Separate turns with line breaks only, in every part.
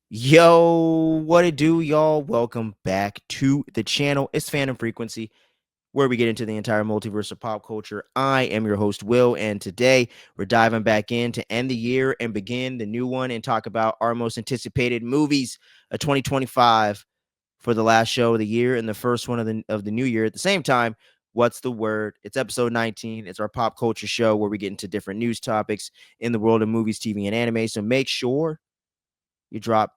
Yo, what it do, y'all? Welcome back to the channel. It's Phantom Frequency, where we get into the entire multiverse of pop culture. I am your host, Will, and today we're diving back in to end the year and begin the new one and talk about our most anticipated movies of 2025 for the last show of the year and the first one of the new year. At the same time, what's the word? It's episode 19. It's our pop culture show where we get into different news topics in the world of movies, TV, and anime. So make sure you drop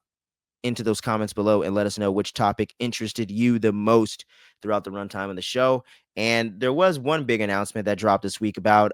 into those comments below and let us know which topic interested you the most throughout the runtime of the show. And there was one big announcement that dropped this week about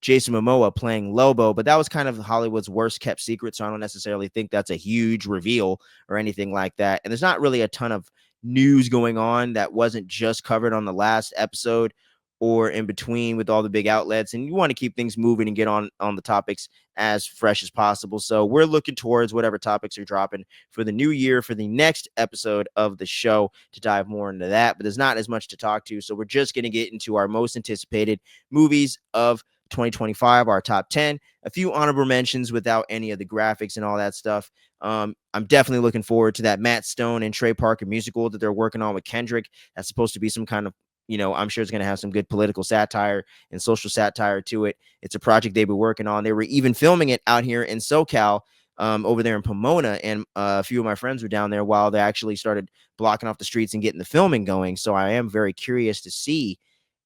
Jason Momoa playing Lobo, but that was kind of Hollywood's worst kept secret, so I don't necessarily think that's a huge reveal or anything like that. And there's not really a ton of news going on that wasn't just covered on the last episode or in between with all the big outlets, and you want to keep things moving and get on the topics as fresh as possible. So we're looking towards whatever topics are dropping for the new year for the next episode of the show to dive more into that. But there's not as much to talk to. So we're just going to get into our most anticipated movies of 2025, our top 10, a few honorable mentions without any of the graphics and all that stuff. I'm definitely looking forward to that Matt Stone and Trey Parker musical that they're working on with Kendrick. That's supposed to be some kind of, I'm sure it's going to have some good political satire and social satire to it. It's a project they've been working on. They were even filming it out here in SoCal, over there in Pomona, and a few of my friends were down there while they actually started blocking off the streets and getting the filming going. So I am very curious to see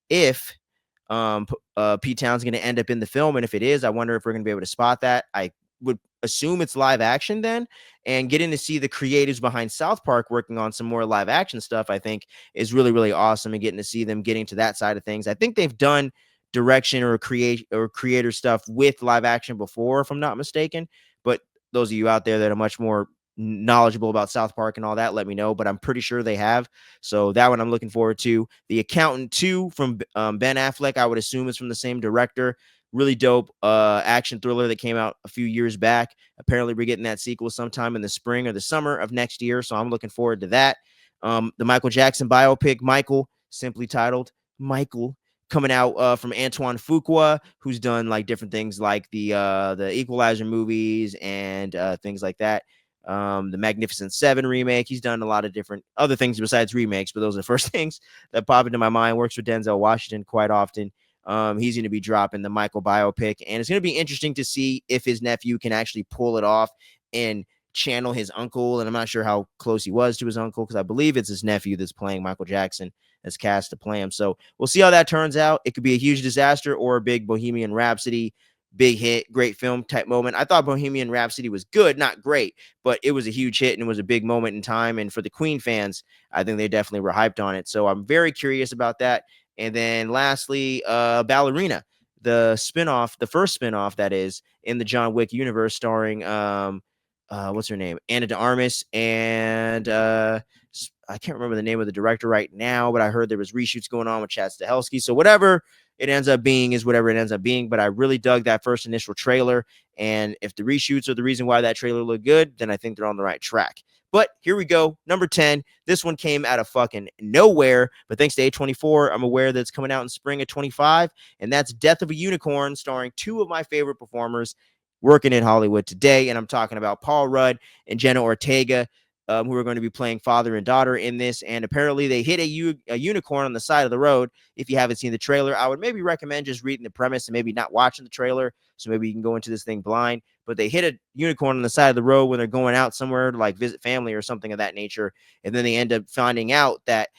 if Pete Town's going to end up in the film, and if it is, I wonder if we're going to be able to spot that. I would assume it's live action then, and getting to see the creatives behind South Park working on some more live action stuff, I think is really, really awesome, and getting to see them getting to that side of things. I think they've done direction or creator stuff with live action before, if I'm not mistaken. But those of you out there that are much more knowledgeable about South Park and all that, let me know. But I'm pretty sure they have. So that one I'm looking forward to. The Accountant 2 from Ben Affleck, I would assume is from the same director. Really dope action thriller that came out a few years back. Apparently, we're getting that sequel sometime in the spring or the summer of next year. So I'm looking forward to that. The Michael Jackson biopic, Michael, simply titled Michael, coming out from Antoine Fuqua, who's done like different things like the Equalizer movies and things like that. The Magnificent Seven remake. He's done a lot of different other things besides remakes, but those are the first things that pop into my mind. Works with Denzel Washington quite often. He's going to be dropping the Michael biopic, and it's going to be interesting to see if his nephew can actually pull it off and channel his uncle. And I'm not sure how close he was to his uncle, because I believe it's his nephew that's playing Michael Jackson that's cast to play him. So we'll see how that turns out. It could be a huge disaster or a big Bohemian Rhapsody, big hit, great film type moment. I thought Bohemian Rhapsody was good, not great, but it was a huge hit and it was a big moment in time. And for the Queen fans, I think they definitely were hyped on it. So I'm very curious about that. And then lastly, Ballerina, the spinoff, the first spinoff that is in the John Wick universe, starring what's her name, Anna de Armas, and I can't remember the name of the director right now, but I heard there was reshoots going on with Chad Stahelski. So whatever it ends up being is whatever it ends up being. But I really dug that first initial trailer, and if the reshoots are the reason why that trailer looked good, then I think they're on the right track. But here we go, number 10. This one came out of fucking nowhere, but thanks to A24, I'm aware that it's coming out in spring of 25, and that's Death of a Unicorn, starring two of my favorite performers working in Hollywood today. And I'm talking about Paul Rudd and Jenna Ortega, who are going to be playing father and daughter in this. And apparently they hit a unicorn on the side of the road. If you haven't seen the trailer, I would maybe recommend just reading the premise and maybe not watching the trailer. So maybe you can go into this thing blind. But they hit a unicorn on the side of the road when they're going out somewhere to like visit family or something of that nature. And then they end up finding out that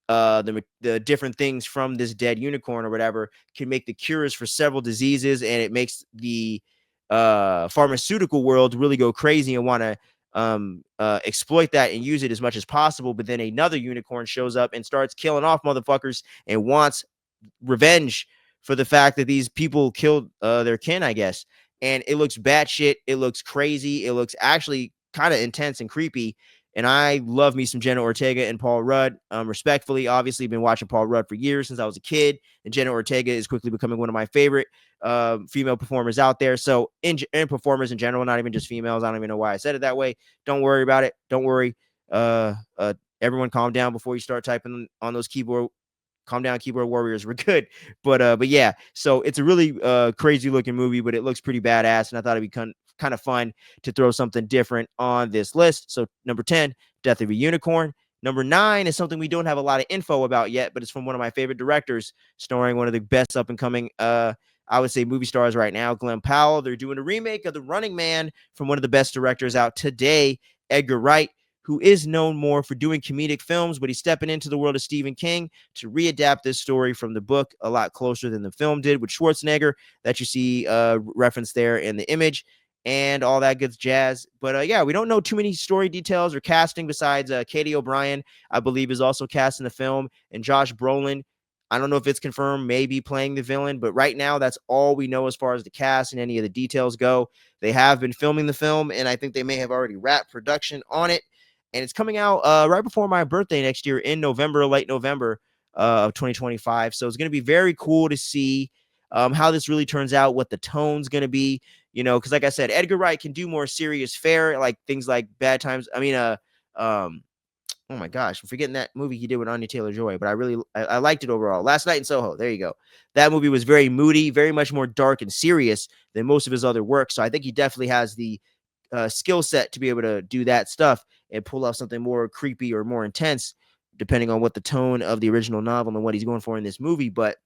the different things from this dead unicorn or whatever can make the cures for several diseases, and it makes the pharmaceutical world really go crazy and want to exploit that and use it as much as possible. But then another unicorn shows up and starts killing off motherfuckers and wants revenge for the fact that these people killed their kin, I guess. And it looks batshit. It looks crazy. It looks actually kind of intense and creepy. And I love me some Jenna Ortega and Paul Rudd. Respectfully, obviously, been watching Paul Rudd for years since I was a kid. And Jenna Ortega is quickly becoming one of my favorite female performers out there. So, in performers in general, not even just females. I don't even know why I said it that way. Don't worry about it. Don't worry. Everyone calm down before you start typing on those keyboard. Calm down, keyboard warriors. We're good. But yeah, so it's a really crazy looking movie, but it looks pretty badass. And I thought it'd be kind of fun to throw something different on this list. So number 10, Death of a Unicorn. Number 9 is something we don't have a lot of info about yet, but it's from one of my favorite directors, starring one of the best up and coming, I would say, movie stars right now, Glenn Powell. They're doing a remake of The Running Man from one of the best directors out today, Edgar Wright, who is known more for doing comedic films, but he's stepping into the world of Stephen King to readapt this story from the book a lot closer than the film did, with Schwarzenegger that you see referenced there in the image and all that good jazz. But yeah, we don't know too many story details or casting besides Katie O'Brien, I believe, is also cast in the film, and Josh Brolin. I don't know if it's confirmed, maybe playing the villain, but right now that's all we know as far as the cast and any of the details go. They have been filming the film, and I think they may have already wrapped production on it. And it's coming out right before my birthday next year in November, late November of 2025. So it's going to be very cool to see how this really turns out, what the tone's going to be, because like I said, Edgar Wright can do more serious fare, like things like Bad Times. Um, oh my gosh, I'm forgetting that movie he did with Anya Taylor-Joy, but I liked it overall. Last Night in Soho, there you go. That movie was very moody, very much more dark and serious than most of his other work. So I think he definitely has the skill set to be able to do that stuff and pull off something more creepy or more intense, depending on what the tone of the original novel and what he's going for in this movie. But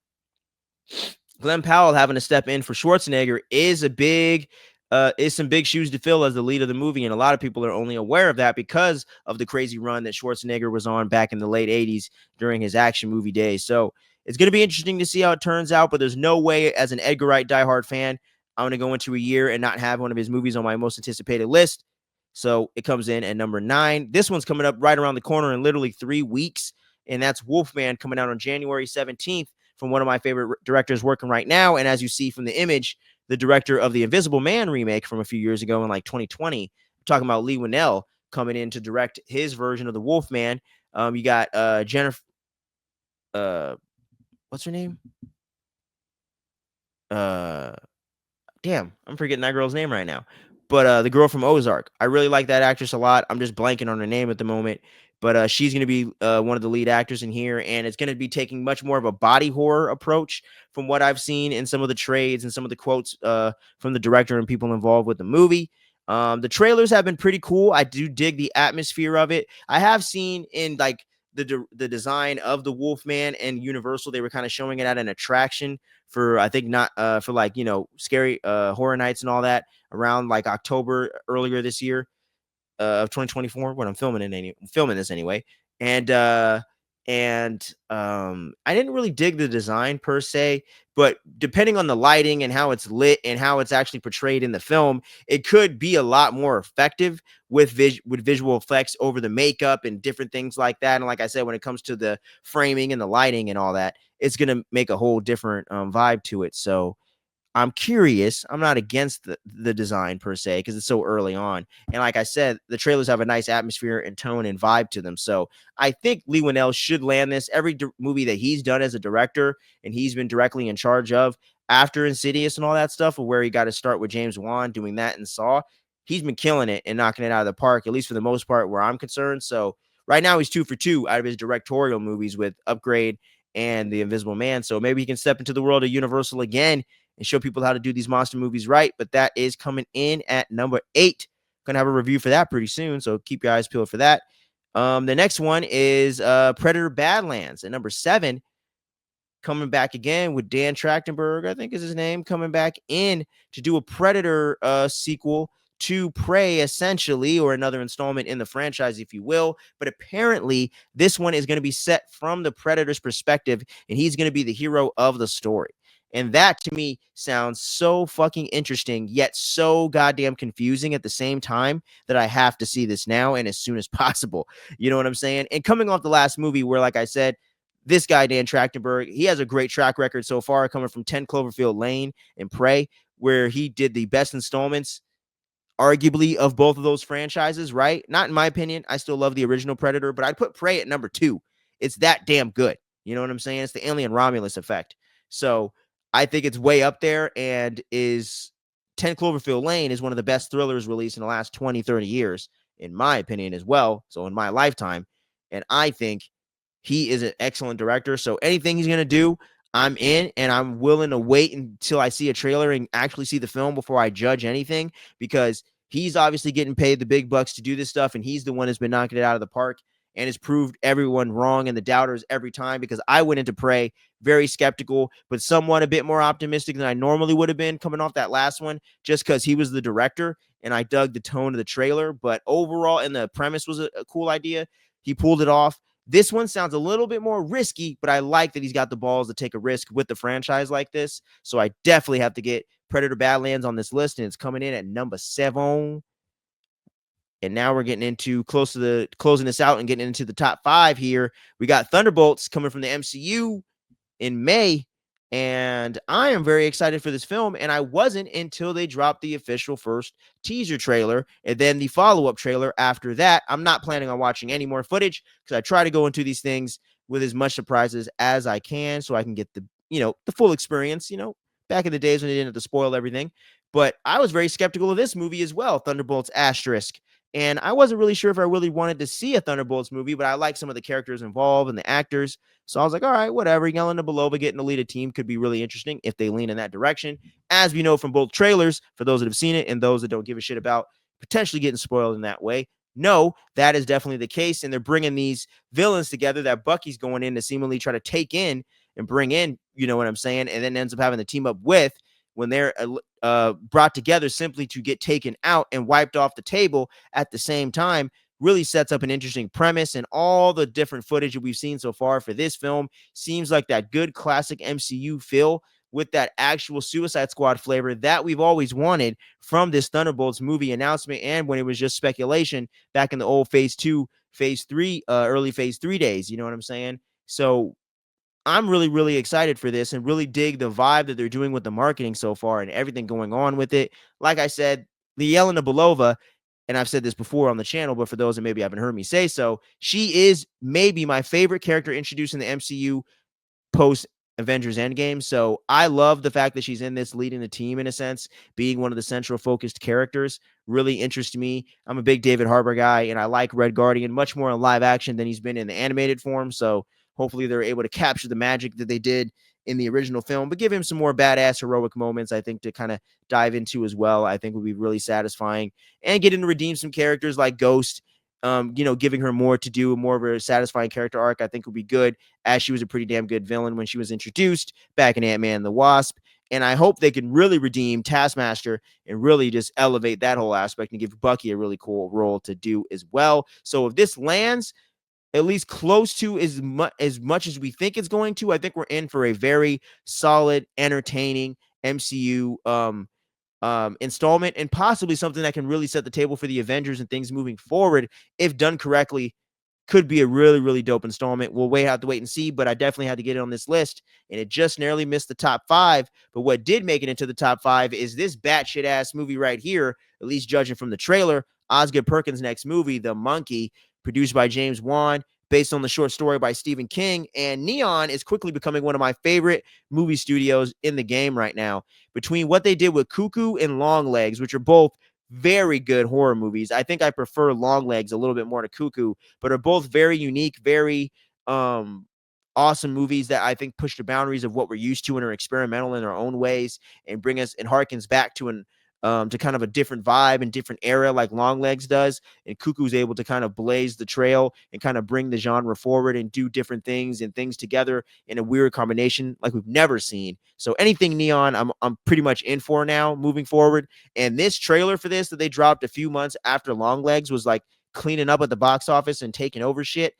Glenn Powell having to step in for Schwarzenegger is some big shoes to fill as the lead of the movie, and a lot of people are only aware of that because of the crazy run that Schwarzenegger was on back in the late 80s during his action movie days. So it's going to be interesting to see how it turns out, but there's no way, as an Edgar Wright diehard fan, I'm going to go into a year and not have one of his movies on my most anticipated list. So it comes in at number 9. This one's coming up right around the corner in literally 3 weeks, and that's Wolfman, coming out on January 17th from one of my favorite directors working right now. And as you see from the image, the director of the Invisible Man remake from a few years ago in like 2020, I'm talking about Lee Winnell, coming in to direct his version of the Wolfman. You got Jennifer, what's her name? Damn, I'm forgetting that girl's name right now. But the girl from Ozark, I really like that actress a lot. I'm just blanking on her name at the moment. But she's going to be one of the lead actors in here, and it's going to be taking much more of a body horror approach from what I've seen in some of the trades and some of the quotes from the director and people involved with the movie. The trailers have been pretty cool. I do dig the atmosphere of it. I have seen in like the design of the Wolfman and Universal, they were kind of showing it at an attraction for, I think, not for like, scary horror nights and all that around like October earlier this year of 2024 when I'm filming this anyway. And I didn't really dig the design per se, but depending on the lighting and how it's lit and how it's actually portrayed in the film, it could be a lot more effective with visual effects over the makeup and different things like that. And like I said, when it comes to the framing and the lighting and all that, it's gonna make a whole different vibe to it. So I'm curious. I'm not against the design per se because it's so early on. And like I said, the trailers have a nice atmosphere and tone and vibe to them. So I think Lee Winnell should land this. Every movie that he's done as a director and he's been directly in charge of after Insidious and all that stuff, where he got to start with James Wan doing that and Saw, he's been killing it and knocking it out of the park, at least for the most part, where I'm concerned. So right now he's 2 for 2 out of his directorial movies with Upgrade and The Invisible Man. So maybe he can step into the world of Universal again and show people how to do these monster movies right. But that is coming in at number 8. Gonna have a review for that pretty soon, so keep your eyes peeled for that. The next one is Predator Badlands at number 7, coming back again with Dan Trachtenberg, I think is his name, coming back in to do a Predator sequel to Prey, essentially, or another installment in the franchise, if you will. But apparently, this one is going to be set from the Predator's perspective, and he's going to be the hero of the story. And that to me sounds so fucking interesting, yet so goddamn confusing at the same time, that I have to see this now and as soon as possible. You know what I'm saying? And coming off the last movie where, like I said, this guy, Dan Trachtenberg, he has a great track record so far, coming from 10 Cloverfield Lane and Prey, where he did the best installments, arguably, of both of those franchises, right? Not in my opinion. I still love the original Predator, but I'd put Prey at number 2. It's that damn good. You know what I'm saying? It's the Alien Romulus effect. So I think it's way up there, and is 10 Cloverfield Lane is one of the best thrillers released in the last 20, 30 years, in my opinion, as well. So in my lifetime. And I think he is an excellent director. So anything he's going to do, I'm in, and I'm willing to wait until I see a trailer and actually see the film before I judge anything, because he's obviously getting paid the big bucks to do this stuff, and he's the one that's been knocking it out of the park and has proved everyone wrong and the doubters every time, because I went into Prey very skeptical, but somewhat a bit more optimistic than I normally would have been coming off that last one, just because he was the director and I dug the tone of the trailer. But overall, and the premise was a cool idea, he pulled it off. This one sounds a little bit more risky, but I like that he's got the balls to take a risk with the franchise like this. So I definitely have to get Predator Badlands on this list, and it's coming in at number 7. And now we're getting into close to the closing this out and getting into the top 5 here. We got Thunderbolts coming from the MCU in May. And I am very excited for this film. And I wasn't until they dropped the official first teaser trailer and then the follow-up trailer after that. I'm not planning on watching any more footage because I try to go into these things with as much surprises as I can so I can get the full experience, back in the days when they didn't have to spoil everything. But I was very skeptical of this movie as well, Thunderbolts Asterisk. And I wasn't really sure if I really wanted to see a Thunderbolts movie, but I like some of the characters involved and the actors. So I was like, all right, whatever. Yelena Belova getting to lead a team could be really interesting if they lean in that direction. As we know from both trailers, for those that have seen it and those that don't give a shit about potentially getting spoiled in that way, no, that is definitely the case. And they're bringing these villains together that Bucky's going in to seemingly try to take in and bring in, you know what I'm saying? And then ends up having to team up with when they're brought together simply to get taken out and wiped off the table at the same time. Really sets up an interesting premise, and all the different footage that we've seen so far for this film seems like that good classic MCU feel with that actual Suicide Squad flavor that we've always wanted from this Thunderbolts movie announcement, and when it was just speculation back in the old phase 2, phase 3, early phase 3 days, you know what I'm saying? So I'm really, really excited for this and really dig the vibe that they're doing with the marketing so far and everything going on with it. Like I said, the Yelena Belova, and I've said this before on the channel, but for those that maybe haven't heard me say so, she is maybe my favorite character introduced in the MCU post Avengers Endgame. So I love the fact that she's in this leading the team in a sense, being one of the central focused characters really interests me. I'm a big David Harbour guy, and I like Red Guardian much more in live action than he's been in the animated form. So hopefully they're able to capture the magic that they did in the original film, but give him some more badass heroic moments, I think, to kind of dive into as well. I think would be really satisfying, and get him to redeem some characters like Ghost. Giving her more to do, more of a satisfying character arc, I think would be good, as she was a pretty damn good villain when she was introduced back in Ant-Man and the Wasp. And I hope they can really redeem Taskmaster and really just elevate that whole aspect and give Bucky a really cool role to do as well. So if this lands at least close to as much as we think it's going to, I think we're in for a very solid, entertaining MCU installment, and possibly something that can really set the table for the Avengers and things moving forward if done correctly. Could be a really, really dope installment. We'll have to wait and see, but I definitely had to get it on this list, and it just narrowly missed the top 5. But what did make it into the top 5 is this batshit ass movie right here, at least judging from the trailer. Osgood Perkins' next movie, The Monkey, produced by James Wan, based on the short story by Stephen King. And Neon is quickly becoming one of my favorite movie studios in the game right now. Between what they did with Cuckoo and Longlegs, which are both very good horror movies. I think I prefer Longlegs a little bit more to Cuckoo, but are both very unique, very awesome movies that I think push the boundaries of what we're used to and are experimental in their own ways, and bring us and harkens back to kind of a different vibe and different era like Longlegs does. And Cuckoo's able to kind of blaze the trail and kind of bring the genre forward and do different things and things together in a weird combination like we've never seen. So anything Neon, I'm pretty much in for now moving forward. And this trailer for this that they dropped a few months after Longlegs was like cleaning up at the box office and taking over shit.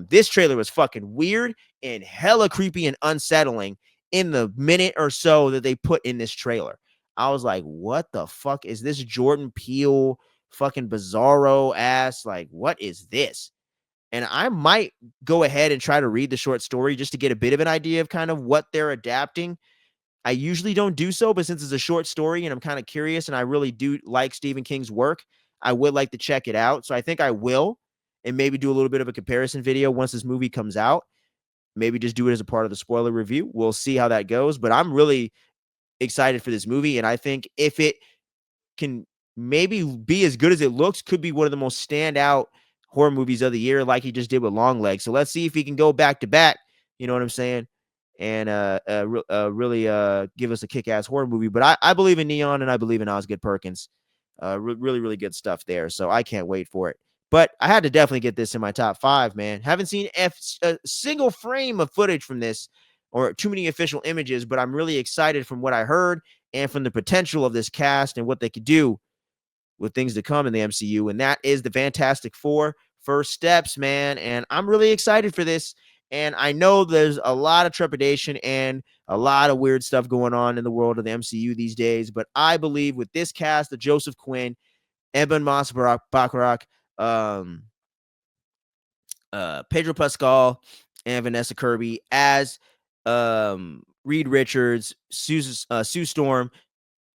This trailer was fucking weird and hella creepy and unsettling in the minute or so that they put in this trailer. I was like, what the fuck is this Jordan Peele fucking bizarro ass? Like, what is this? And I might go ahead and try to read the short story just to get a bit of an idea of kind of what they're adapting. I usually don't do so, but since it's a short story and I'm kind of curious and I really do like Stephen King's work, I would like to check it out. So I think I will, and maybe do a little bit of a comparison video once this movie comes out. Maybe just do it as a part of the spoiler review. We'll see how that goes. But I'm really excited for this movie, and I think if it can maybe be as good as it looks, could be one of the most standout horror movies of the year, like he just did with Longlegs. So let's see if he can go back to back. You know what I'm saying? and really give us a kick-ass horror movie. But I believe in Neon and I believe in Osgood Perkins. Really, really good stuff there. So I can't wait for it. But I had to definitely get this in my top 5, man. Haven't seen a single frame of footage from this or too many official images, but I'm really excited from what I heard and from the potential of this cast and what they could do with things to come in the MCU. And that is the Fantastic Four first steps, man. And I'm really excited for this. And I know there's a lot of trepidation and a lot of weird stuff going on in the world of the MCU these days. But I believe with this cast of Joseph Quinn, Eben Moss Bacharach, um, Pedro Pascal, and Vanessa Kirby as Reed Richards, Sue Storm,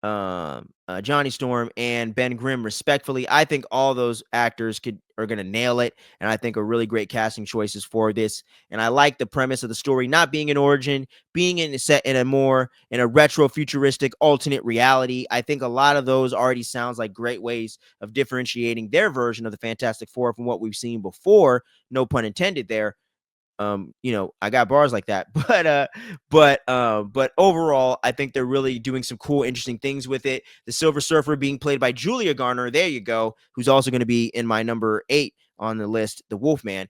Johnny Storm, and Ben Grimm, respectfully. I think all those actors are going to nail it, and I think are really great casting choices for this. And I like the premise of the story not being an origin, being in a set in a retro futuristic alternate reality. I think a lot of those already sounds like great ways of differentiating their version of the Fantastic Four from what we've seen before. No pun intended there. I got bars like that, but overall, I think they're really doing some cool, interesting things with it. The Silver Surfer being played by Julia Garner, there you go, who's also going to be in my number 8 on the list, the Wolfman.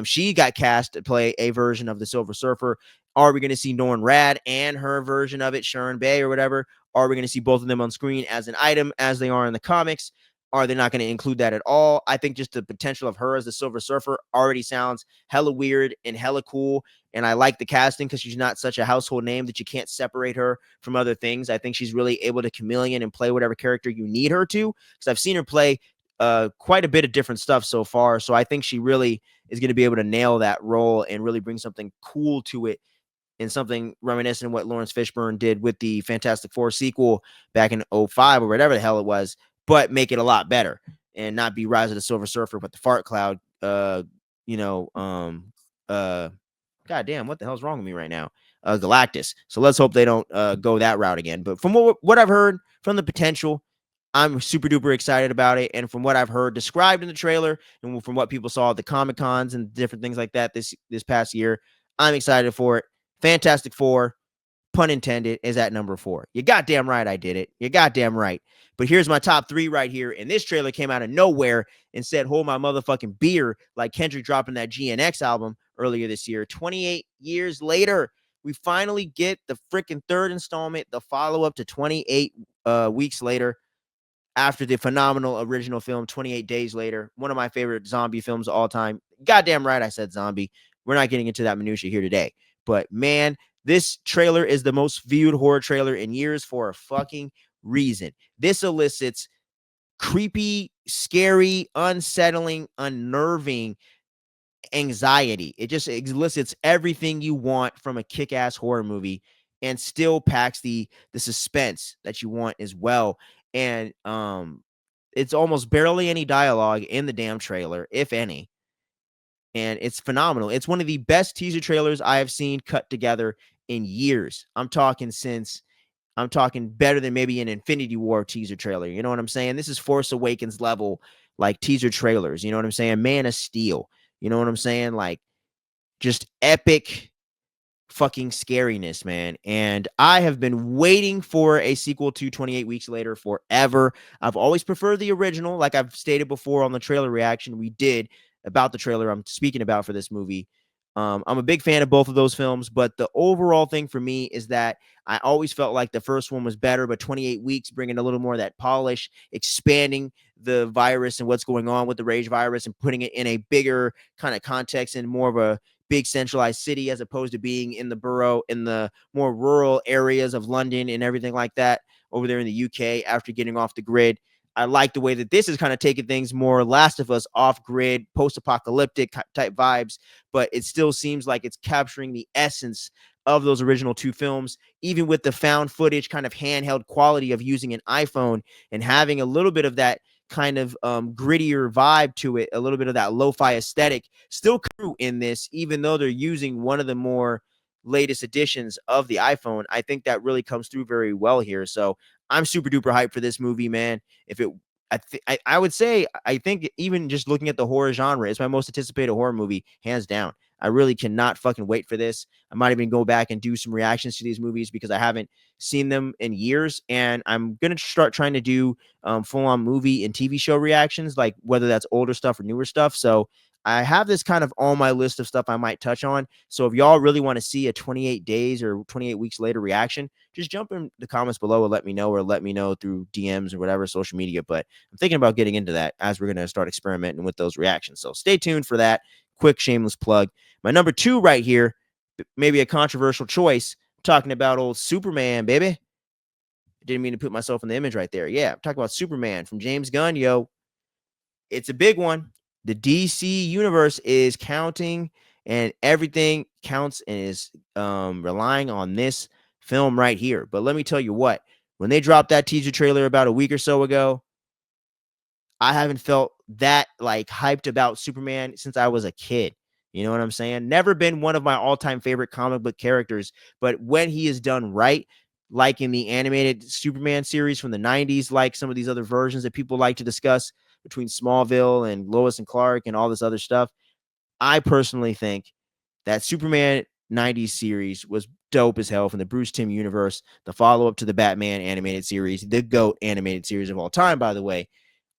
She got cast to play a version of the Silver Surfer. Are we going to see Norrin Rad and her version of it, Sharon Bay or whatever? Are we going to see both of them on screen as an item as they are in the comics? Are they not going to include that at all? I think just the potential of her as the Silver Surfer already sounds hella weird and hella cool. And I like the casting because she's not such a household name that you can't separate her from other things. I think she's really able to chameleon and play whatever character you need her to. Because I've seen her play quite a bit of different stuff so far. So I think she really is going to be able to nail that role and really bring something cool to it, and something reminiscent of what Lawrence Fishburne did with the Fantastic Four sequel back in 05 or whatever the hell it was, but make it a lot better and not be Rise of the Silver Surfer, but the fart cloud. You know, God damn, what the hell's wrong with me right now? Galactus. So let's hope they don't go that route again. But from what I've heard from the potential, I'm super duper excited about it. And from what I've heard described in the trailer and from what people saw at the Comic Cons and different things like that this past year, I'm excited for it. Fantastic Four, pun intended, is at number 4. You goddamn right I did it. You goddamn right. But here's my top 3 right here. And this trailer came out of nowhere and said, hold my motherfucking beer, like Kendrick dropping that GNX album earlier this year. 28 years later, we finally get the freaking third installment, the follow-up to 28 weeks later, after the phenomenal original film 28 Days Later, one of my favorite zombie films of all time. Goddamn right I said zombie. We're not getting into that minutia here today. But man, this trailer is the most viewed horror trailer in years for a fucking reason. This elicits creepy, scary, unsettling, unnerving anxiety. It just elicits everything you want from a kick-ass horror movie and still packs the suspense that you want as well. And it's almost barely any dialogue in the damn trailer, if any. And it's phenomenal. It's one of the best teaser trailers I have seen cut together in years. I'm talking better than maybe an Infinity War teaser trailer. You know what I'm saying? This is Force Awakens level, like, teaser trailers. You know what I'm saying? Man of Steel. You know what I'm saying? Like, just epic fucking scariness, man. And I have been waiting for a sequel to 28 Weeks Later forever. I've always preferred the original, like I've stated before on the trailer reaction we did about the trailer I'm speaking about for this movie. I'm a big fan of both of those films, but the overall thing for me is that I always felt like the first one was better, but 28 Weeks bringing a little more of that polish, expanding the virus and what's going on with the rage virus and putting it in a bigger kind of context and more of a big centralized city as opposed to being in the borough, in the more rural areas of London and everything like that over there in the UK after getting off the grid. I like the way that this is kind of taking things more Last of Us off grid, post apocalyptic type vibes, but it still seems like it's capturing the essence of those original 2 films, even with the found footage kind of handheld quality of using an iPhone and having a little bit of that kind of grittier vibe to it, a little bit of that lo-fi aesthetic still true in this, even though they're using one of the more latest editions of the iPhone. I think that really comes through very well here. So I'm super duper hyped for this movie, man. If it I would say, I think even just looking at the horror genre, it's my most anticipated horror movie, hands down. I really cannot fucking wait for this. I might even go back and do some reactions to these movies because I haven't seen them in years. And I'm going to start trying to do full on movie and TV show reactions, like whether that's older stuff or newer stuff. So I have this kind of on my list of stuff I might touch on. So if y'all really want to see a 28 days or 28 weeks later reaction, just jump in the comments below and let me know, or let me know through DMs or whatever social media. But I'm thinking about getting into that as we're going to start experimenting with those reactions. So stay tuned for that. Quick shameless plug. My number 2 right here, maybe a controversial choice. I'm talking about old Superman, baby. Didn't mean to put myself in the image right there. Yeah, I'm talking about Superman from James Gunn, yo. It's a big one. The DC universe is counting, and everything counts and is relying on this film right here. But let me tell you what, when they dropped that teaser trailer about a week or so ago, I haven't felt that like hyped about Superman since I was a kid. You know what I'm saying? Never been one of my all-time favorite comic book characters, but when he is done right, like in the animated Superman series from the 90s, like some of these other versions that people like to discuss between Smallville and Lois and Clark and all this other stuff, I personally think that Superman 90s series was dope as hell from the Bruce Timm universe, the follow-up to the Batman animated series, the GOAT animated series of all time, by the way.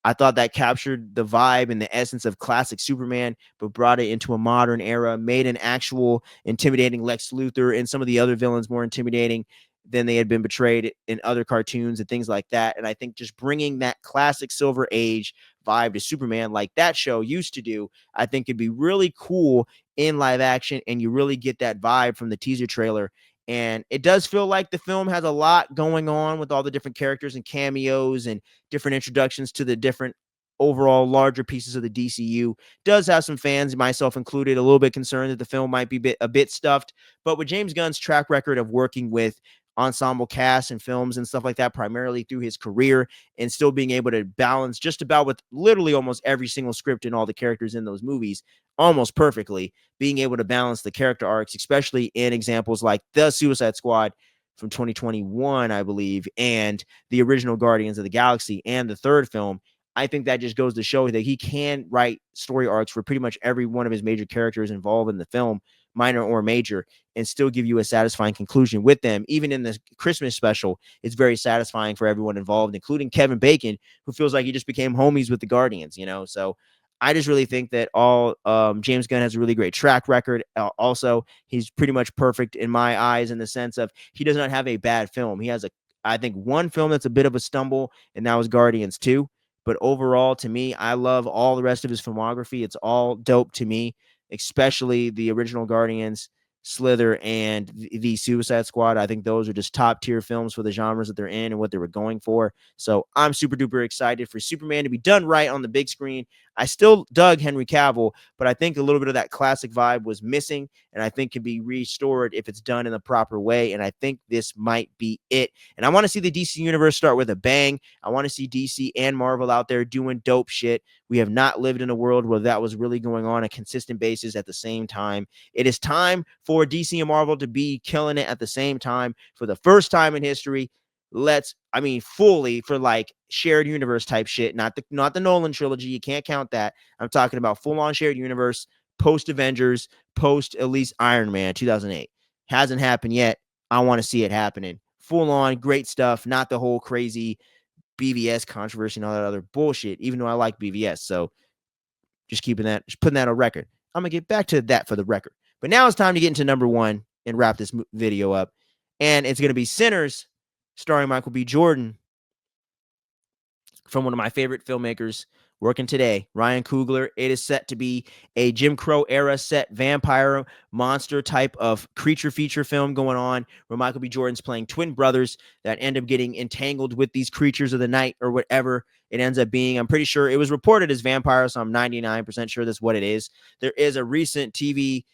I thought that captured the vibe and the essence of classic Superman, but brought it into a modern era, made an actual intimidating Lex Luthor and some of the other villains more intimidating than they had been portrayed in other cartoons and things like that. And I think just bringing that classic Silver Age vibe to Superman, like that show used to do, I think could be really cool in live action. And you really get that vibe from the teaser trailer. And it does feel like the film has a lot going on with all the different characters and cameos and different introductions to the different overall larger pieces of the DCU. Does have some fans, myself included, a little bit concerned that the film might be a bit stuffed. But with James Gunn's track record of working with ensemble casts and films and stuff like that, primarily through his career, and still being able to balance just about with literally almost every single script and all the characters in those movies almost perfectly, being able to balance the character arcs, especially in examples like the Suicide Squad from 2021, I believe, and the original Guardians of the Galaxy and the third film. I think that just goes to show that he can write story arcs for pretty much every one of his major characters involved in the film, minor or major, and still give you a satisfying conclusion with them. Even in the Christmas special, it's very satisfying for everyone involved, including Kevin Bacon, who feels like he just became homies with the Guardians, you know? So I just really think that all James Gunn has a really great track record. Also, he's pretty much perfect in my eyes in the sense of he does not have a bad film. He has I think, one film that's a bit of a stumble, and that was Guardians 2. But overall, to me, I love all the rest of his filmography. It's all dope to me, especially the original Guardians, Slither, and the Suicide Squad. I think those are just top tier films for the genres that they're in and what they were going for. So I'm super duper excited for Superman to be done right on the big screen. I still dug Henry Cavill, but I think a little bit of that classic vibe was missing, and I think can be restored if it's done in the proper way. And I think this might be it. And I want to see the DC universe start with a bang. I want to see DC and Marvel out there doing dope shit. We have not lived in a world where that was really going on a consistent basis at the same time. It is time for DC and Marvel to be killing it at the same time for the first time in history. Fully for like shared universe type shit, not the Nolan trilogy. You can't count that. I'm talking about full on shared universe, post Avengers, post at least Iron Man 2008. Hasn't happened yet. I want to see it happening. Full on great stuff, not the whole crazy BVS controversy and all that other bullshit, even though I like BVS. So just putting that on record. I'm going to get back to that for the record. But now it's time to get into number 1 and wrap this video up. And it's going to be Sinners, starring Michael B. Jordan, from one of my favorite filmmakers working today, Ryan Coogler. It is set to be a Jim Crow era set vampire monster type of creature feature film going on, where Michael B. Jordan's playing twin brothers that end up getting entangled with these creatures of the night or whatever it ends up being. I'm pretty sure it was reported as vampires, so I'm 99% sure that's what it is. There is a recent TV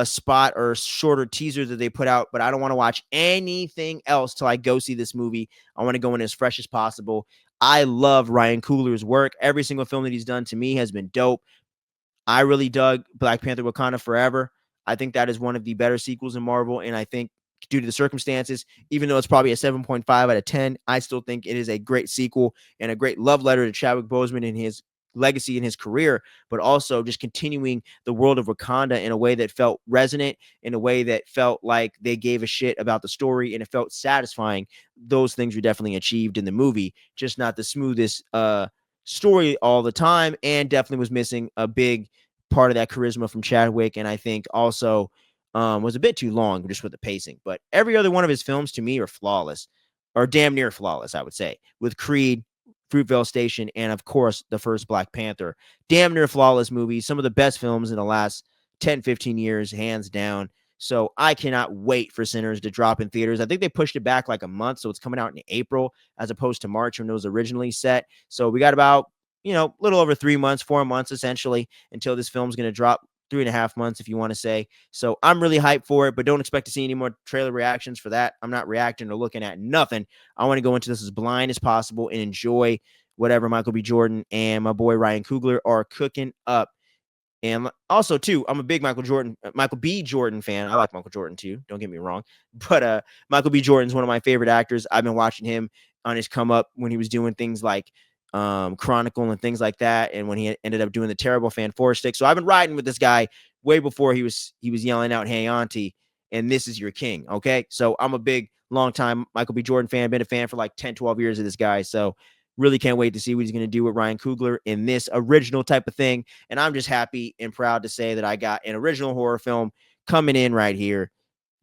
spot or shorter teaser that they put out, but I don't want to watch anything else till I go see this movie. I want to go in as fresh as possible. I love Ryan Coogler's work. Every single film that he's done to me has been dope. I really dug Black Panther Wakanda Forever. I think that is one of the better sequels in Marvel, and I think due to the circumstances, even though it's probably a 7.5 out of 10, I still think it is a great sequel and a great love letter to Chadwick Boseman and his legacy in his career, but also just continuing the world of Wakanda in a way that felt resonant, in a way that felt like they gave a shit about the story, and it felt satisfying. Those things were definitely achieved in the movie, just not the smoothest story all the time, and definitely was missing a big part of that charisma from Chadwick, and I think also was a bit too long just with the pacing. But every other one of his films to me are flawless, or damn near flawless, I would say, with Creed, Fruitvale Station, and of course the first Black Panther. Damn near flawless movies, some of the best films in the last 10, 15 years, hands down. So I cannot wait for Sinners to drop in theaters. I think they pushed it back like a month, so it's coming out in April as opposed to March when it was originally set. So we got about, a little over 3 months, 4 months essentially until this film's going to drop. 3.5 months, if you want to say. So I'm really hyped for it, but don't expect to see any more trailer reactions for that. I'm not reacting or looking at nothing. I want to go into this as blind as possible and enjoy whatever Michael B. Jordan and my boy Ryan Coogler are cooking up. And also, too, I'm a big Michael B. Jordan fan. I like Michael Jordan, too. Don't get me wrong. But Michael B. Jordan's one of my favorite actors. I've been watching him on his come up when he was doing things like Chronicle and things like that. And when he ended up doing the terrible Fan Four Stick. So I've been riding with this guy way before he was yelling out, "Hey, auntie," and "This is your king." Okay. So I'm a big, long time Michael B. Jordan fan. Been a fan for like 10, 12 years of this guy. So really can't wait to see what he's going to do with Ryan Coogler in this original type of thing. And I'm just happy and proud to say that I got an original horror film coming in right here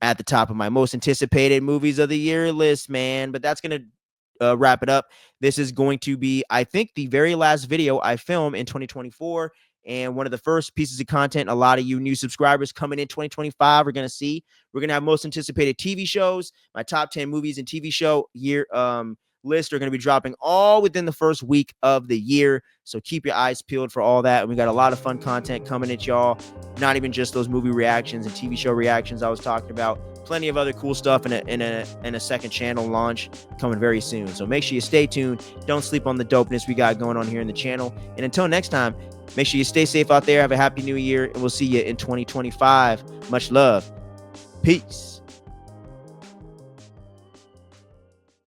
at the top of my most anticipated movies of the year list, man. But that's going to wrap it up. This is going to be, I think, the very last video I film in 2024. And one of the first pieces of content a lot of you new subscribers coming in 2025 are going to see. We're going to have most anticipated TV shows, my top 10 movies and TV show year list are going to be dropping all within the first week of the year. So keep your eyes peeled for all that. And we got a lot of fun content coming at y'all. Not even just those movie reactions and TV show reactions I was talking about. Plenty of other cool stuff in a second channel launch coming very soon. So make sure you stay tuned. Don't sleep on the dopeness we got going on here in the channel. And until next time, make sure you stay safe out there. Have a happy new year. And we'll see you in 2025. Much love. Peace.